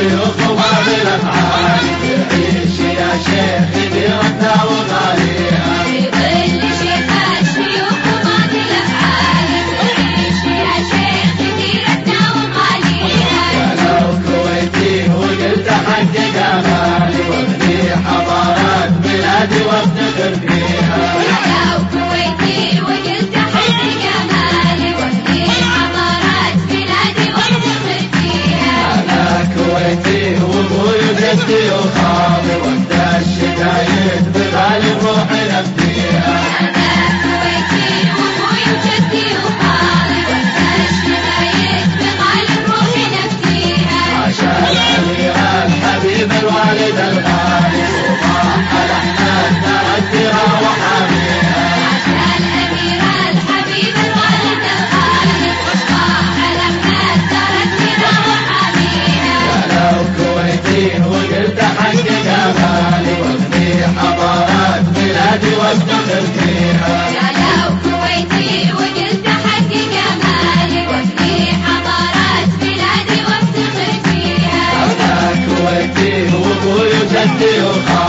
الشيوخ وبابل افعال، تعيش يا شيخ ديرتنا وغاليها. في ظل شيخ الشيوخ وبابل افعال، تعيش يا شيخ ديرتنا وغاليها. لو كويتي وقلت حقق امالي، وابني حضارات بلادي وافتخر فيها. لو كويتي وقلت حقق امالي، وابني حضارات بلادي وافتخر فيها. انا كويتي وابوي وجدي وخالي، وقت الشدايد بغالي روحي نفديها. أنا كويتي وأبوي وجدي وخالي، وقت الشدايد بغالي روحي نفديها. عشان الأمير الحبيب الوالد الغالي، وضاح الأحمد تردها وحاميها. عشان الأمير الحبيب الوالد الغالي، وصباح الأحمد تردها وحاميها. لو كويتي وقلت حقق امالي، وابني حضارات بلادي وافتخر فيها. يا لو كويتي وقلت حقق امالي، وابني حضارات بلادي وافتخر فيها. انا كويتي وابوي وجدي وخالي،